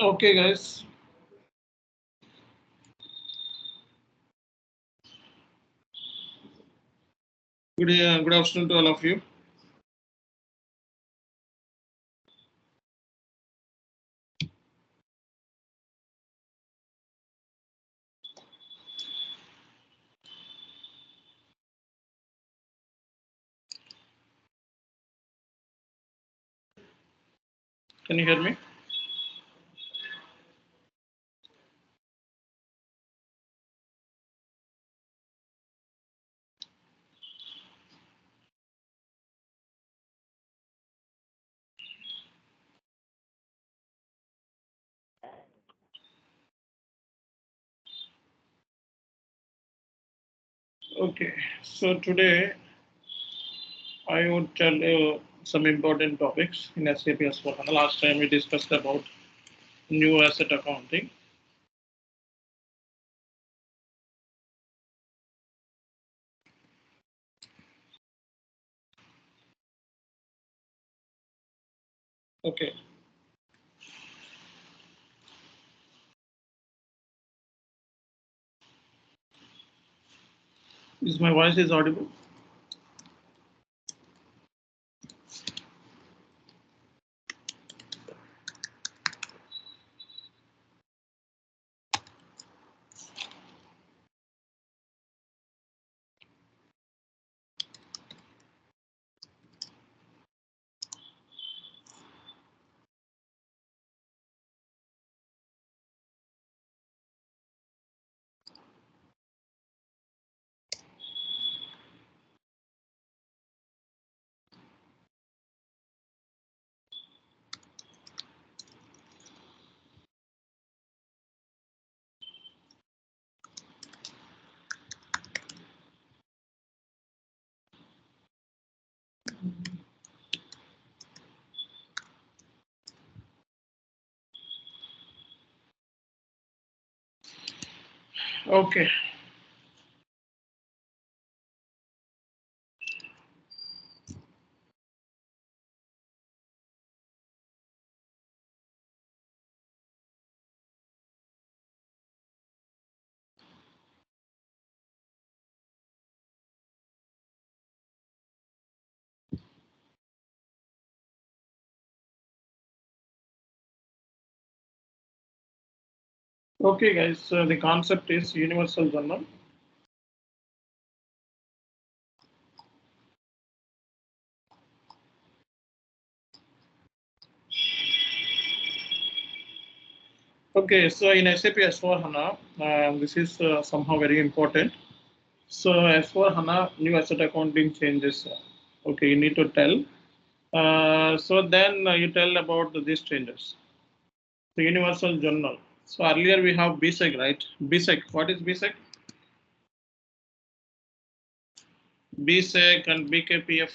Okay, guys. Good afternoon to all of you. Can you hear me? Okay, so today I would tell you some important topics in SAP S4HANA. Last time we discussed about new asset accounting. Okay. Is my voice is audible? Okay. Okay, guys. So the concept is universal journal. Okay, so in SAP S4HANA, this is somehow very important. So S4HANA new asset accounting changes. Okay, you need to tell. So then you tell about these changes. The universal journal. So earlier we have BSEC, right? BSEC. What is BSEC? BSEC and BKPF.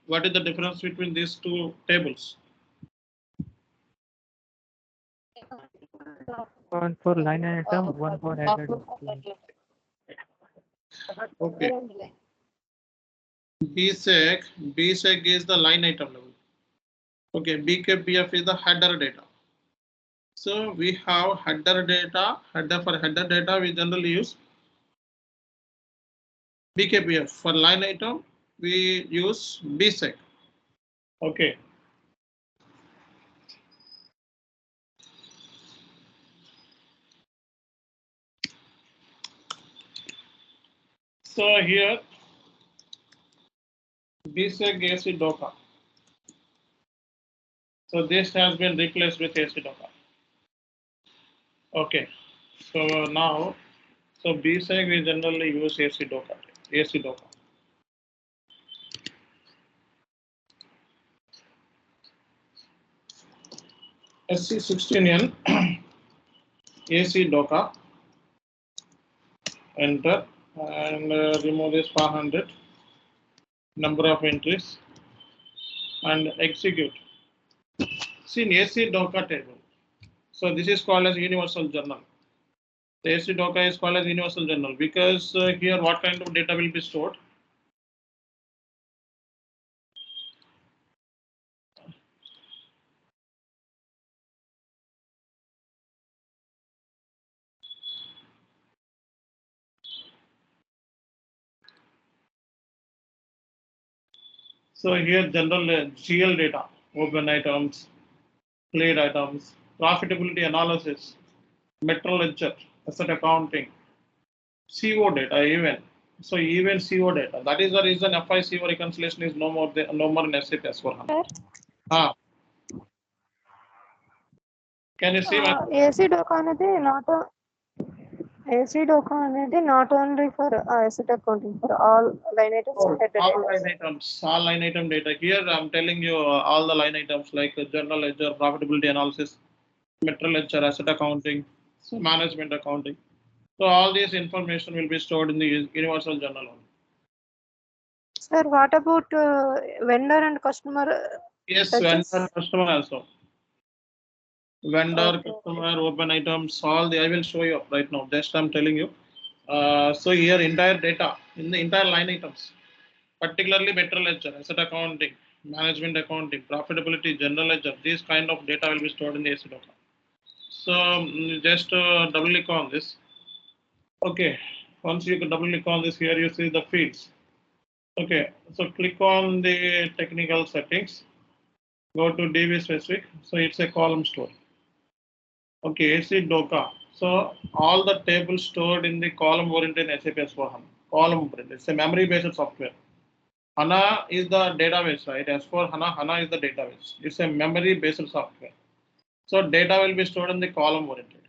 What is the difference between these two tables? One for line item, one for headed. Okay. BSEC is the line item level. Okay, BKPF is the header data. So we have header data. For header data, we generally use BKPF. For line item, we use BSEC. Okay. So here, BSEC AC DOCA. So this has been replaced with AC DOCA. Okay. So now, so BSEC we generally use AC DOCA. AC DOCA. SC16N AC DOCA. Enter and remove this 400 number of entries and execute. See in AC DOCA table. So this is called as universal journal. The AC Docker is called as universal journal because here what kind of data will be stored? So here general GL data, open items, cleared items, profitability analysis, metro ledger, asset accounting, CO data even. So even CO data. That is the reason FICO reconciliation is no more in SAP S4HANA. Sir, Ah, can you see my? AC dock అనేది not only for asset accounting, for all line items All headed line data. items, all line item data. Here I'm telling you all the line items like journal ledger, profitability analysis, metro ledger, asset accounting, so management accounting. So all this information will be stored in the universal journal only. Sir, what about vendor and customer? Yes, ledgers? vendor, customer also. Vendor, Okay. customer, open items, all the I will show you right now. Just I'm telling you. So here entire data in the entire line items, particularly metro ledger, asset accounting, management accounting, profitability, general ledger. These kind of data will be stored in the asset account. So just double click on this. Okay, once you double click on this, here you see the fields. Okay, so click on the technical settings. Go to DB specific. So it's a column store. Okay, AC Doka. So all the tables stored in the column oriented SAP S4HANA. Column oriented. It's a memory based software. HANA is the database, right? S4HANA, HANA is the database. It's a memory based software. So data will be stored in the column oriented.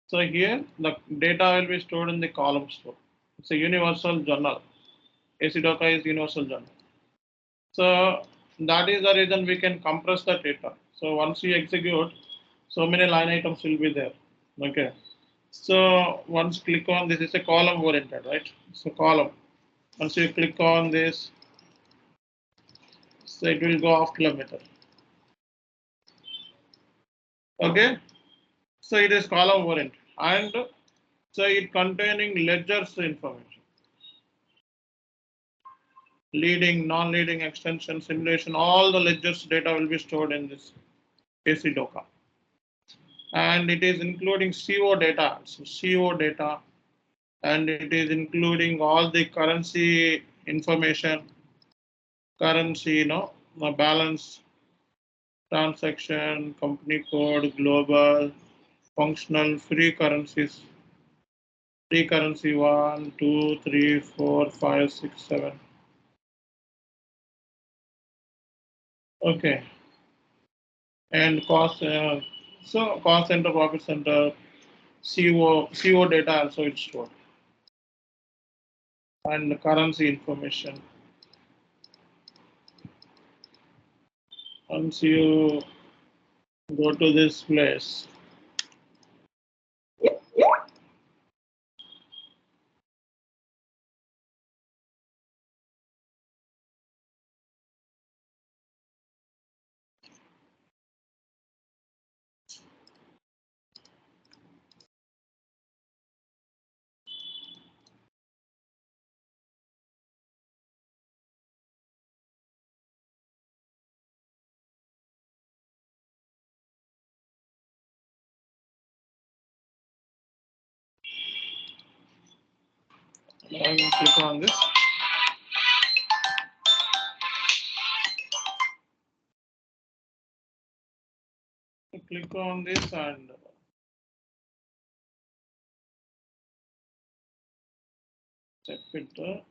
So here the data will be stored in the column store. It's a universal journal. AC Doka is universal journal. So that is the reason we can compress the data. So once you execute, so many line items will be there. Okay. So once click on this is a column oriented, right? So column. Once you click on this, so it will go off kilometer. Okay. So it is column oriented and so it containing ledgers information. Leading, non-leading, extension, simulation, all the ledgers data will be stored in this AC Doka. And it is including CO data, so CO data, and it is including all the currency information, currency, the balance, transaction, company code, global, functional, free currency 1, 2, 3, 4, 5, 6, 7. Okay, and cost, so cost center, profit center, CO data also it's stored, and currency information. Once you go to this place, I will click on this. Click on this and check it.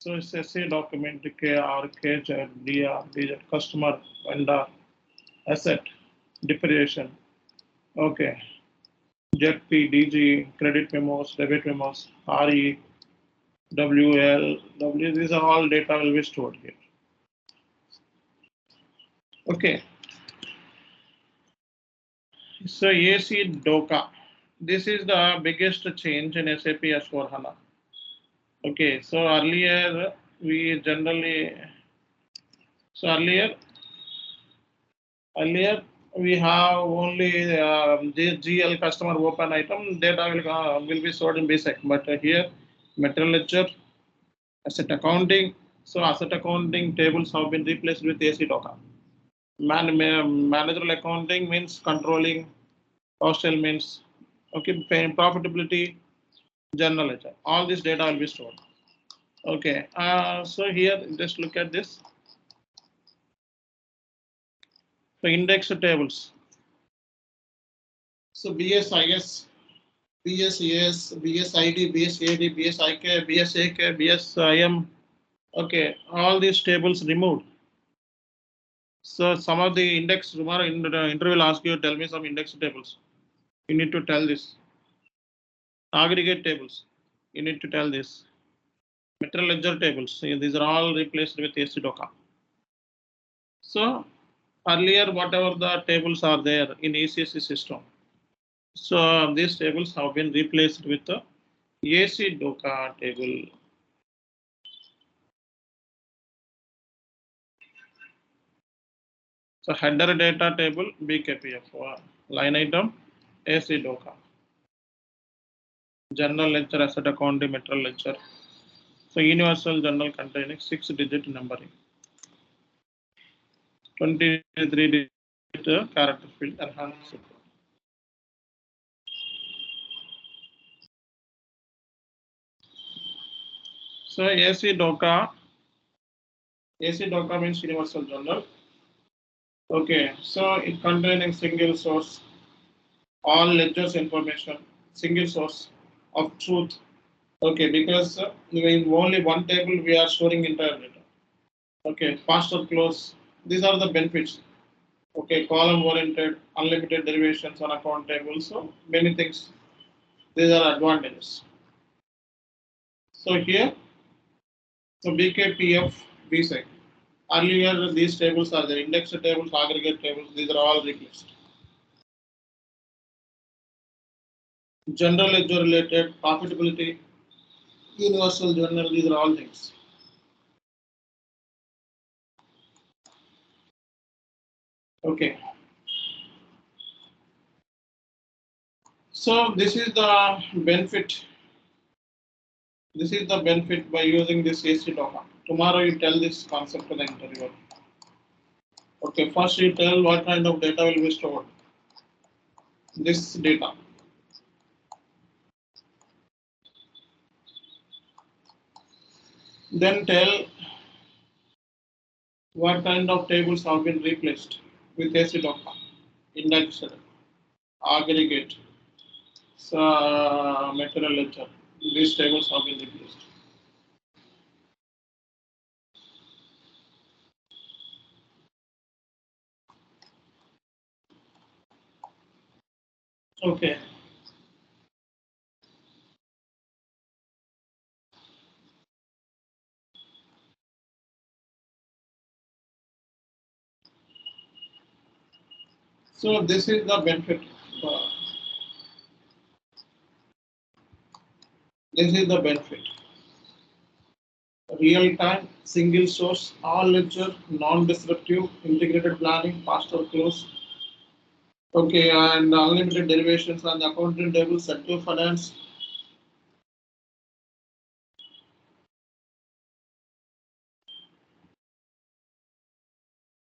So it's SA document KR, KZ, DR, DZ, customer, vendor, asset, depreciation. Okay. ZP, DG, credit memos, debit memos, RE, WL, W. These are all data will be stored here. Okay. So AC Doka. This is the biggest change in SAP S4HANA. Okay, so earlier we generally, so earlier we have only GL customer open item data will be stored in BSEC, but here material ledger, asset accounting. So asset accounting tables have been replaced with AC Docker. Managerial accounting means controlling, cost elements, okay, paying profitability, general ledger. All this data will be stored. Okay, so here just look at this. So index tables. So BSIS, BSES, BSID, BSAD, BSIK, BSAK, BSIM. Okay, all these tables removed. So some of the index, tomorrow in the interview will ask you, tell me some index tables. You need to tell this. Aggregate tables, you need to tell this. Material ledger tables, these are all replaced with AC Docker. So earlier, whatever the tables are there in ECC system, so these tables have been replaced with the AC Docker table. So header data table BKPF, line item AC Docker, general ledger, asset accounting, material ledger. So universal journal containing 6-digit numbering, 23-digit character field enhanced. So AC Docker means universal journal. Okay, so it containing single source, all ledgers information, single source of truth. Okay, because in only one table we are storing entire data. Okay, faster close. These are the benefits. Okay, column oriented, unlimited derivations on account table. So many things. These are advantages. So here, so BKPF, BSEC. Earlier, these tables are the index tables, aggregate tables. These are all replaced. General ledger related, profitability, universal journal. These are all things. Okay. So this is the benefit. This is the benefit by using this AC Docker. Tomorrow you tell this concept to the interviewer. Okay, first you tell what kind of data will be stored. This data. Then tell what kind of tables have been replaced with AC Docker. Index, aggregate, material ledger. These tables have been replaced. Okay. So this is the benefit. This is the benefit. Real-time, single source, all ledger, non-disruptive, integrated planning, faster close. Okay, and unlimited derivations on the accounting table, SAP Finance.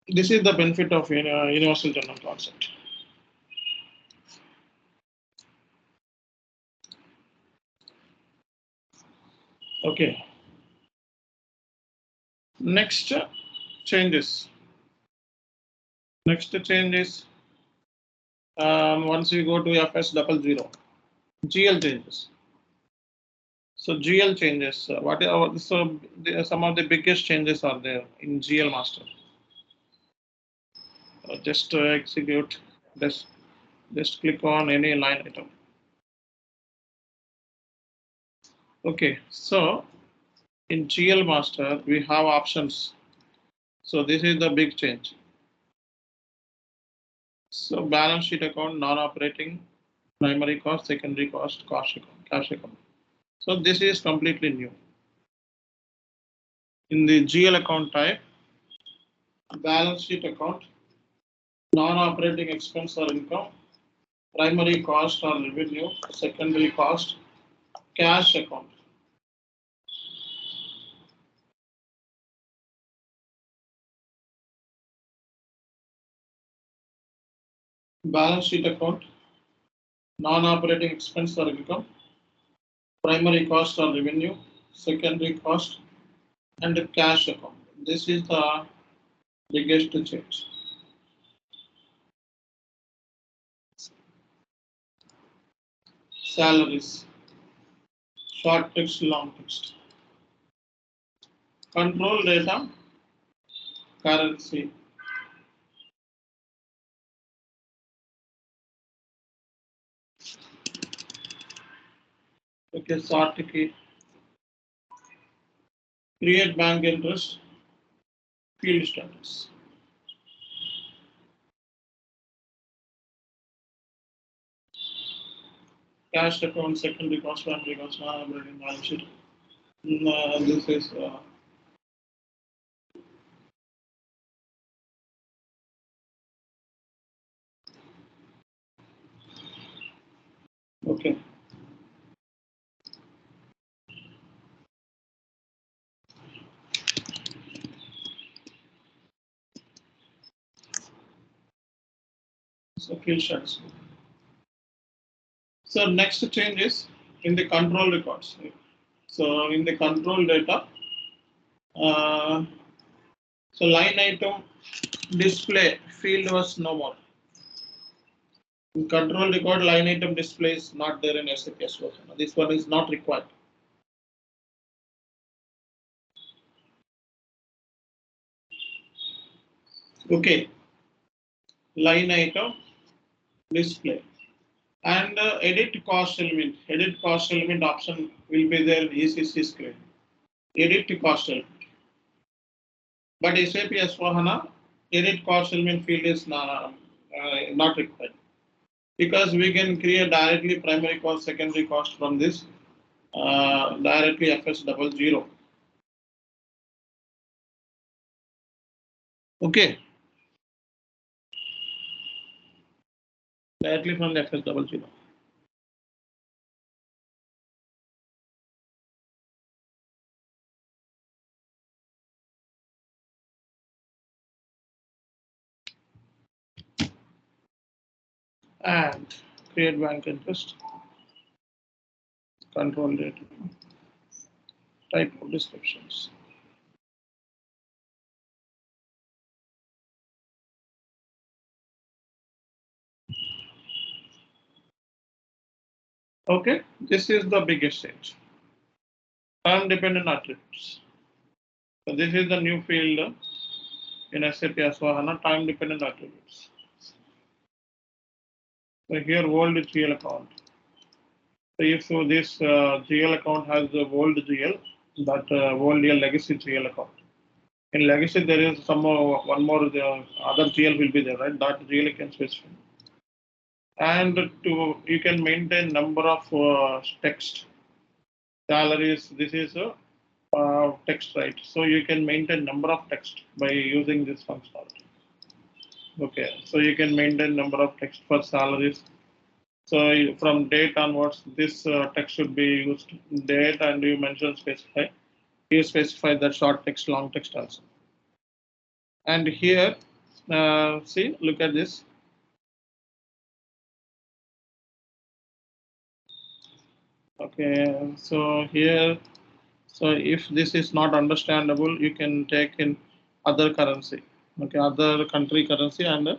This is the benefit of universal journal concept. Okay. Next changes. Next change is once we go to FS00, GL changes. So GL changes. Some of the biggest changes are there in GL master. Just execute this. Just click on any line item. Okay, so in GL master we have options. So this is the big change. So balance sheet account, non-operating, primary cost, secondary cost, cash account. So this is completely new. In the GL account type, balance sheet account, non-operating expense or income, primary cost or revenue, secondary cost, cash account. Balance sheet account, non-operating expense or income, primary cost or revenue, secondary cost, and the cash account. This is the biggest change. Salaries, short text, long text. Control data, currency. Okay, sort key. Create bank interest, field status. Cash account, secondary cost, primary cost, non-operating balance sheet. This is okay. So field status. So next change is in the control records. So in the control data, so line item display field was no more. In control record, line item display is not there in SAP S4HANA. This one is not required. Okay, line item display and edit cost element. Edit cost element option will be there in ECC screen. Edit cost element. But SAP S4HANA edit cost element field is not required because we can create directly primary cost, secondary cost from this directly FS00. Okay. Directly from the FS00. And create bank interest, control data, type of descriptions. Okay, this is the biggest change. Time dependent attributes. So this is the new field in SAP S4HANA, time dependent attributes. So here old GL account. So if this GL account has the old GL, that old GL legacy GL account. In legacy there is some one more other GL will be there, right? That GL you can specify. And you can maintain number of text salaries. This is a text, right? So you can maintain number of text by using this functionality. Okay, so you can maintain number of text for salaries. So from date onwards, this text should be used date, and you mention specify. You specify that short text, long text also. And here, see, look at this. Okay, so here, so if this is not understandable, you can take in other currency, okay, other country currency, and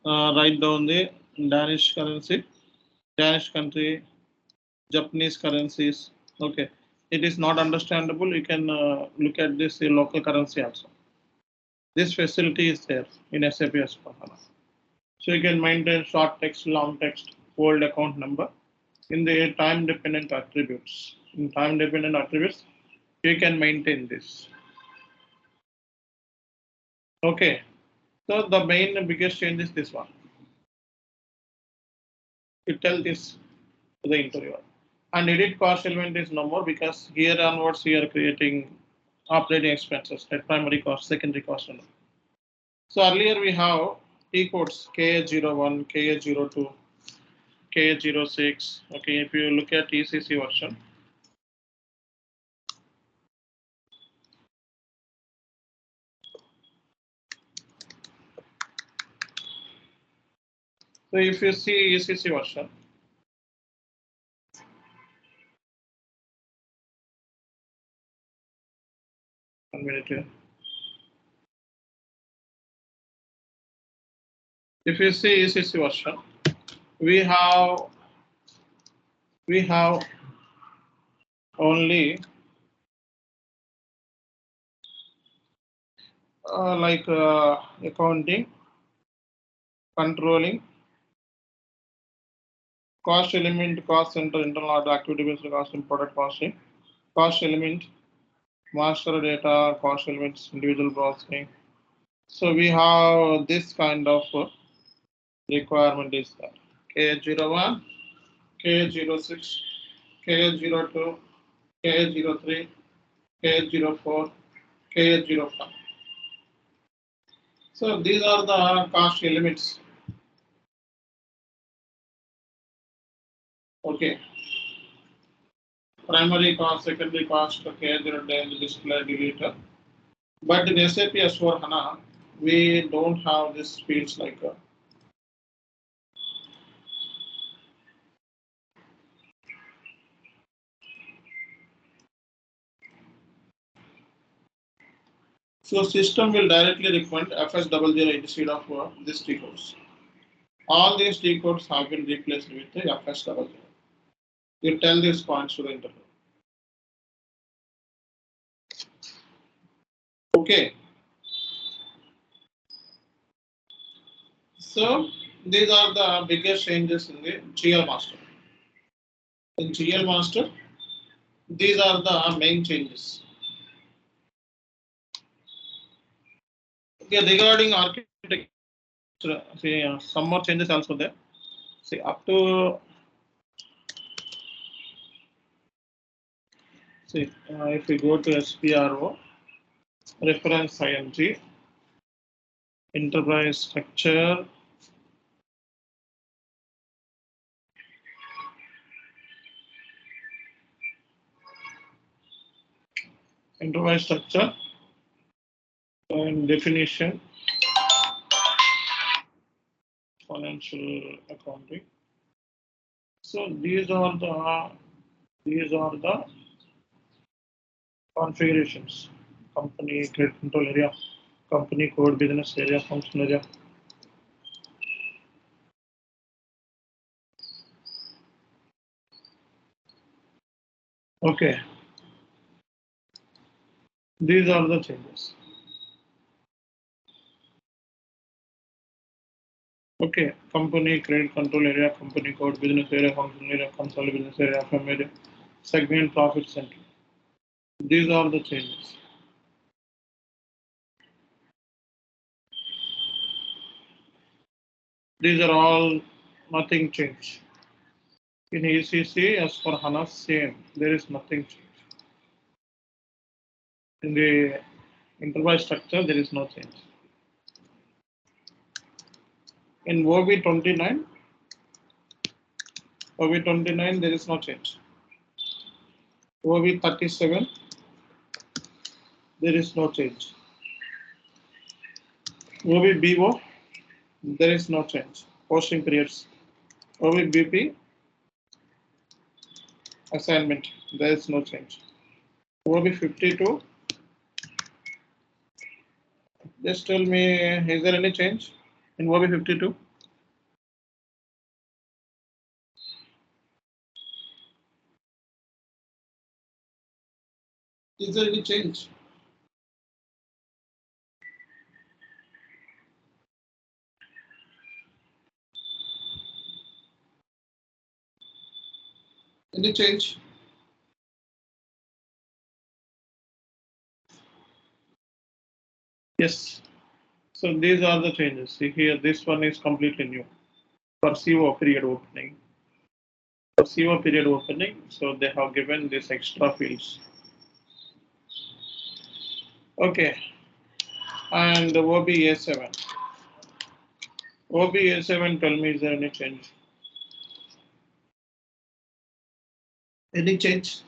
write down the Danish currency, Danish country, Japanese currencies. Okay, it is not understandable. You can look at this local currency also. This facility is there in SAP S4HANA. So you can maintain short text, long text, old account number in the time dependent attributes. In time dependent attributes, you can maintain this. Okay, so the main biggest change is this one. You tell this to the interviewer. And edit cost element is no more because here onwards we are creating operating expenses, like primary cost, secondary cost. So earlier we have T codes KA01, KA02, KA06. Okay, if you look at ECC version, so if you see ECC version, one minute here. If you see ECC version, we have only accounting, controlling, cost element, cost center, internal order, activity based costing, product costing, cost element, master data, cost elements, individual processing. So we have this kind of requirement is that K01, K06, K02, K03, K04, K05. So these are the cost elements. Okay. Primary cost, secondary cost, K0 display deleter. But in SAP S4HANA, we don't have this fields like so system will directly recommend FS00 instead of this T codes. All these T codes have been replaced with the FS00. You tell these points to the interface. Okay. So these are the biggest changes in the GL master. In GL master, these are the main changes. Okay, regarding architecture, see, some more changes also there. See, up to see, if we go to SPRO, reference ING, enterprise structure, enterprise structure, and definition, financial accounting. So these are the configurations. Company credit control area, company code business area, function area. Okay. These are the changes. Okay, company credit control area, company code business area, function area, console business area, FM area, segment profit center. These are the changes. These are all nothing changed. In ECC, as for HANA, same. There is nothing changed. In the enterprise structure, there is no change. In OB29, there is no change. OB37, there is no change. OBBO, there is no change. Posting periods. OBBP, assignment, there is no change. OB52, just tell me, is there any change in OB52? Is there any change? Any change? Yes. So these are the changes. See here, this one is completely new for CO period opening. For CO period opening, so they have given this extra fields. Okay. And OBA7. OBA7, tell me, is there any change? Any change?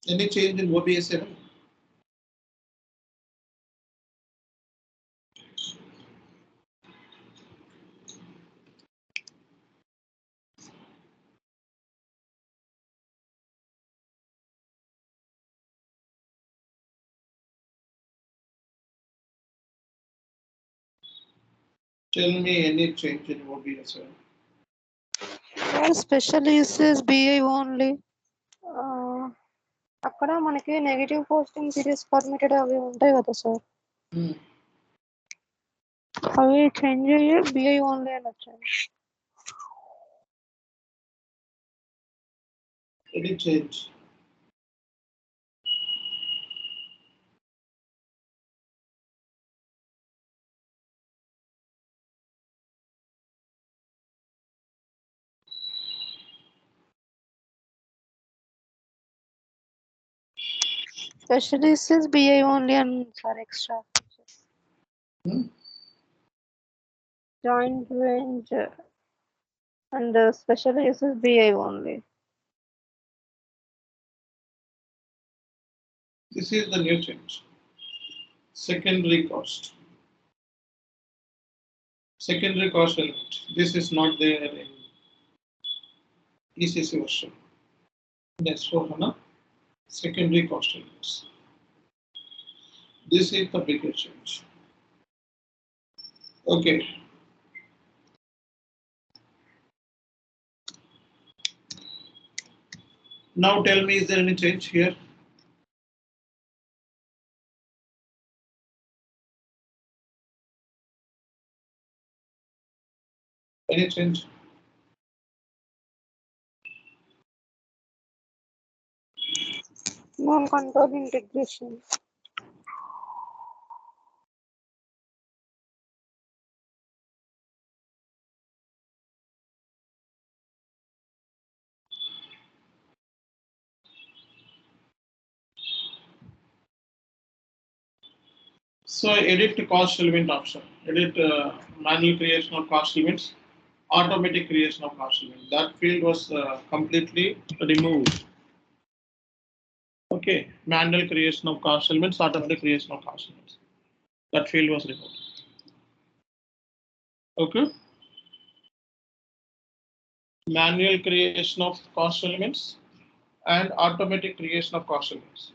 Any change in OBA7? Tell me any change in OBA7. Sir, special uses BI only. అక్కడ మనకి negative posting periods permitted అవి ఉంటాయి కదా sir, అవి change అయ్యి BI only అని వచ్చాయి. Any change? Special uses BI only అని sir extra. Joint range and special uses BI only. This is the new change. Secondary cost. Secondary cost element. This is not there in ECC version. In S4HANA, secondary cost elements. This is the bigger change. Okay. Now tell me, is there any change here? Any change? Non control integration. So edit cost element option. Edit manual creation of cost elements, automatic creation of cost element. That field was completely removed. Okay, manual creation of cost elements, automatic creation of cost elements. That field was removed. Okay. Manual creation of cost elements and automatic creation of cost elements.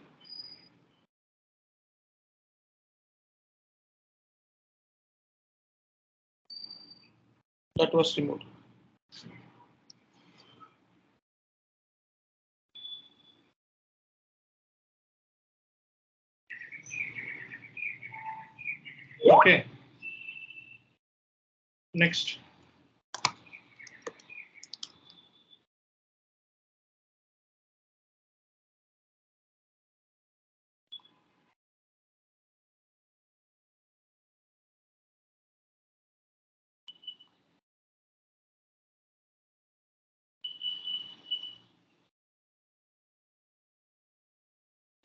That was removed. Okay. Next.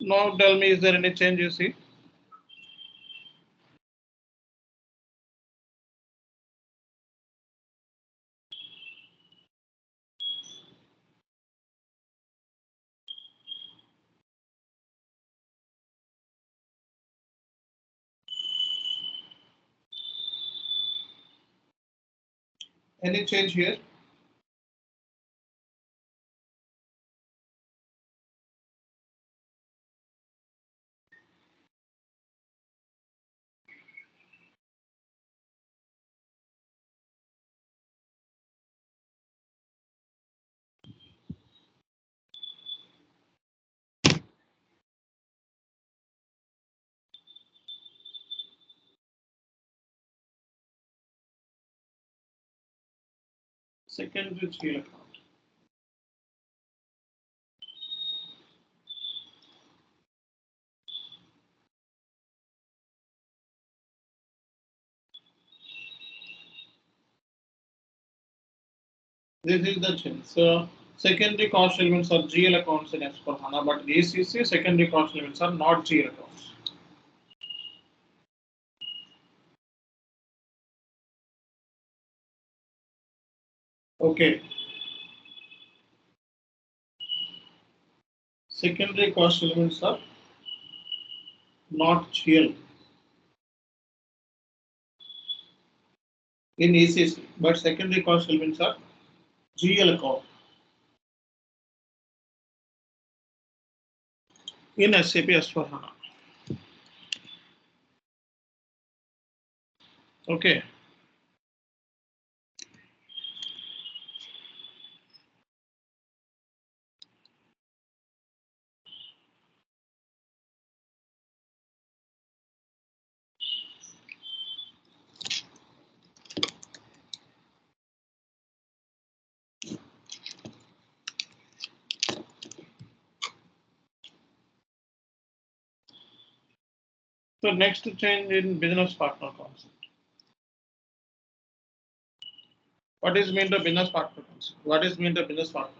Now tell me, is there any change you see? Any change here? Secondary GL account. This is the change. So secondary cost elements are GL accounts in S4HANA, but ACC secondary cost elements are not GL accounts. Okay. Secondary cost elements are not GL in ECC, but secondary cost elements are GL account in SAP S4HANA. Okay. So next change in business partner concept. What is mean the business partner concept? What is mean the business partner?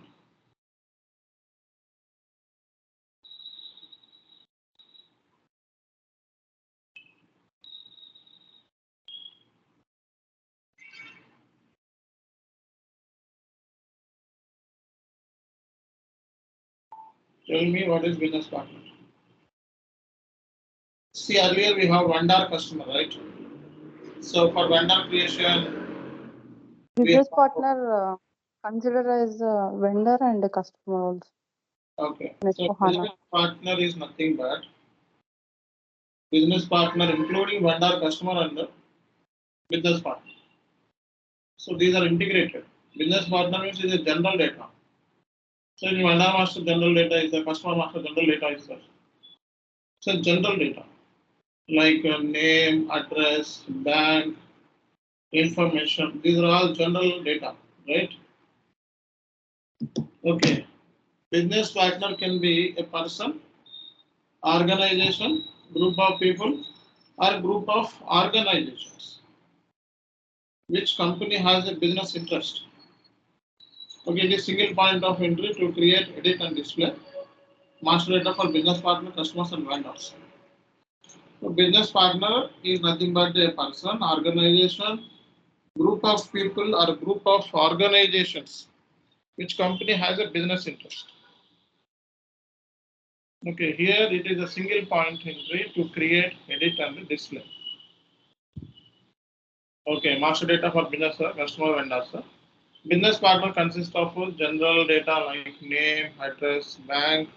Tell me what is business partner. See, earlier we have vendor customer, right? So for vendor creation, Business partner considered as a vendor and a customer also. okay. in So S4HANA. business partner is nothing but business partner including vendor, customer, and business partner. So these are integrated. Business partner means is a general data. So in vendor master general data is the customer master general data is there. So general data like name, address, bank, information. These are all general data, right? Okay. Business partner can be a person, organization, group of people, or group of organizations. Which company has a business interest? Okay, the single point of entry to create, edit, and display master data for business partner, customers, and vendors. So business partner is nothing but a person, organization, group of people, or group of organizations which company has a business interest. Okay, here it is a single point entry to create, edit, and display. Okay, master data for business, customer, vendors. Business partner consists of general data like name, address, bank.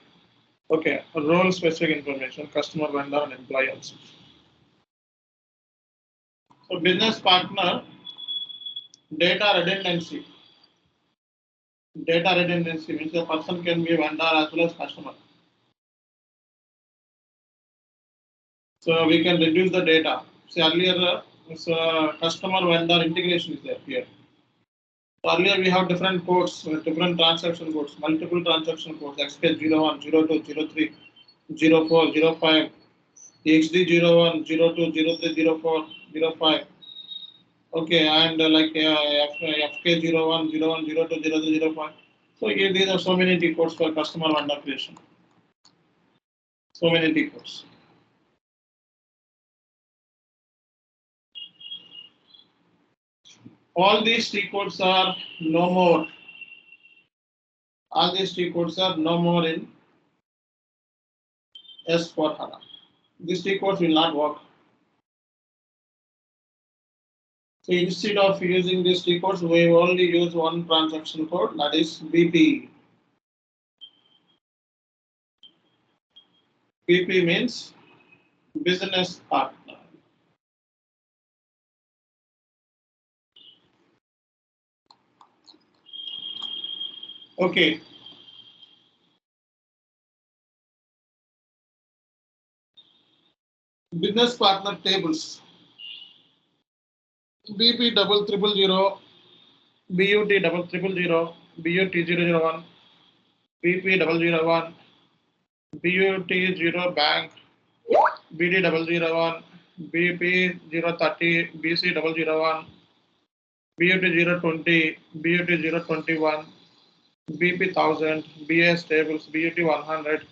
Okay, role specific information, customer, vendor, and employee also. So business partner data redundancy. Data redundancy means a person can be a vendor as well as customer. So we can reduce the data. See earlier, customer vendor integration is there here. So earlier we have different codes, different transaction codes, multiple transaction codes, XK01, 02, 03, 04, 05, XD01, 02, 03, 04, 05. Okay, and FK01, 01, 02, 03, 05. So here these are so many T codes for customer vendor creation. So many T codes. All these T codes are no more. All these T codes are no more in S4HANA. These T codes will not work. So instead of using these T codes, we only use one transaction code, that is BP. BP means business partner. Okay. Business partner tables. BP double triple zero, BUT double triple zero, BUT 001, BP 001, BUT 0 bank, BD 001, BP 030, BC 001, BUT 020, BUT 021, BP 1000, BS tables, BUT 100,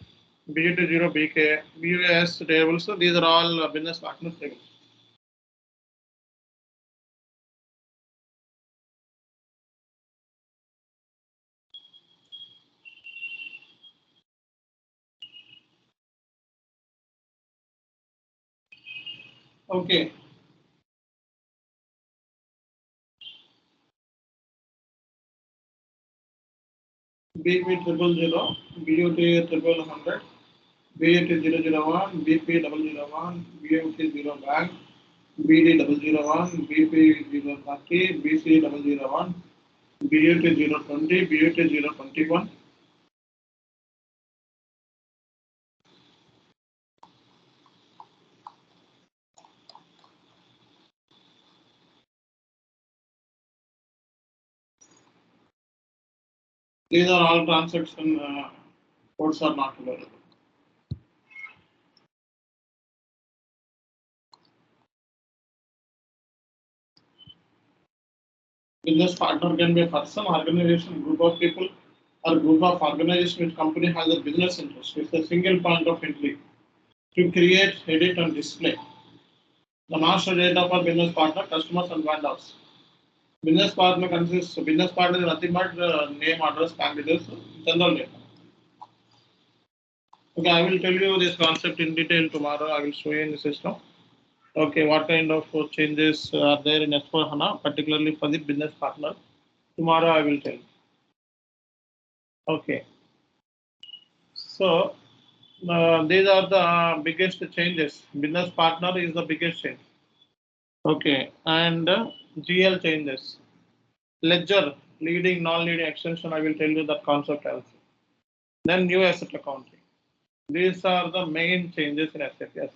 BUT 0 BK, BUS tables. So these are all business partner tables. Okay. BP 000, BUT 100, BUT 001, BP 001, BUT 0 bank, BD 001, BP 030, BC 001, BUT 020, BUT 021. These are all transaction codes are not available. Business partner can be a person, organization, group of people, or group of organization which company has a business interest. It's a single point of entry to create, edit, and display the master data for business partner, customers, and vendors. Business partner consists. Business partner is nothing but name, address, bank details, general data. Okay, I will tell you this concept in detail tomorrow. I will show you in the system. Okay, what kind of changes are there in S4HANA, particularly for the business partner? Tomorrow I will tell you. Okay, so these are the biggest changes. Business partner is the biggest change. Okay, and GL changes. Ledger, leading, non-leading extension. I will tell you that concept also. Then new asset accounting. These are the main changes in SAP.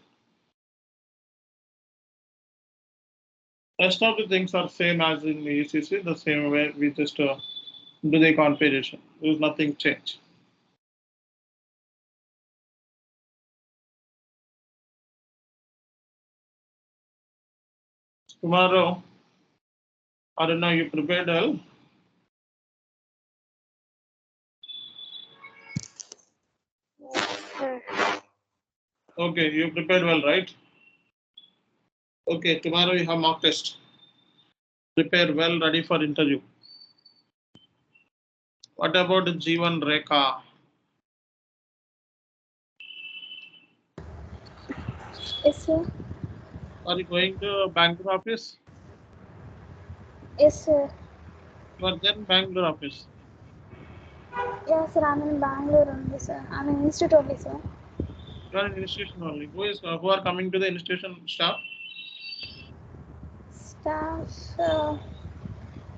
Rest of the things are same as in ECC, the same way we just do the configuration. There is nothing changed. Tomorrow, Aruna, you prepared well? Okay, you prepared well, right? Okay, tomorrow you have mock test. Prepare well, ready for interview. What about G1 Rekha? Yes, sir. Are you going to Bangalore office? Yes, sir. You are there in Bangalore office. Yeah, sir. I'm in Bangalore only, sir. I'm in institute only, sir. You are in institution only. Who are coming to the institution staff? Staff,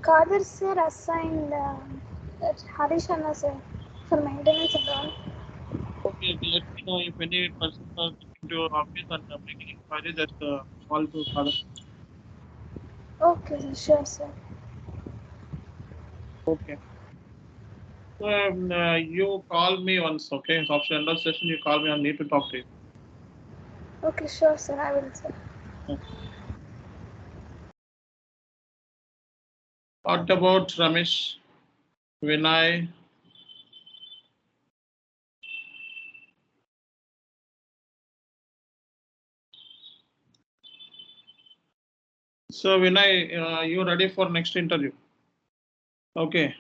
Kadir sir assigned Harishana sir for maintenance and all. Okay, let me know if any persons are coming to your office and making inquiry. Just call to Father. Okay, sir. Sure, sir. Okay. So you call me once, okay? So after end of session, you call me. I need to talk to you. Okay, sure, sir. I will, sir. Okay. What about Ramesh, Vinay? So Vinay, you ready for next interview? Okay.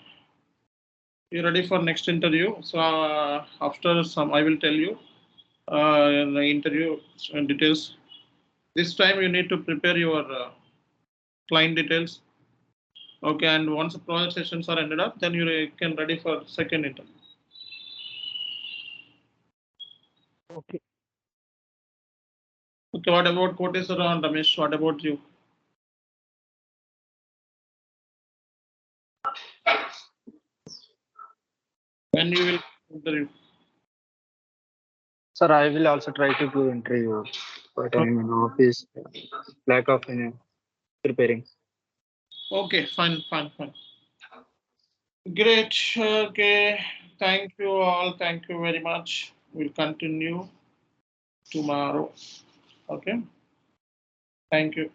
You ready for next interview? So after some, I will tell you the interview details. This time you need to prepare your client details. Okay, and once the project sessions are ended up, then you can ready for second interview. Okay. Okay, what about Koteswara and Ramesh? What about you? When you will interview? Sir, I will also try to do interview, but I'm in office, lack of preparing. Okay, fine, fine, fine. Great. Okay, thank you all. Thank you very much. We'll continue tomorrow. Okay. Thank you.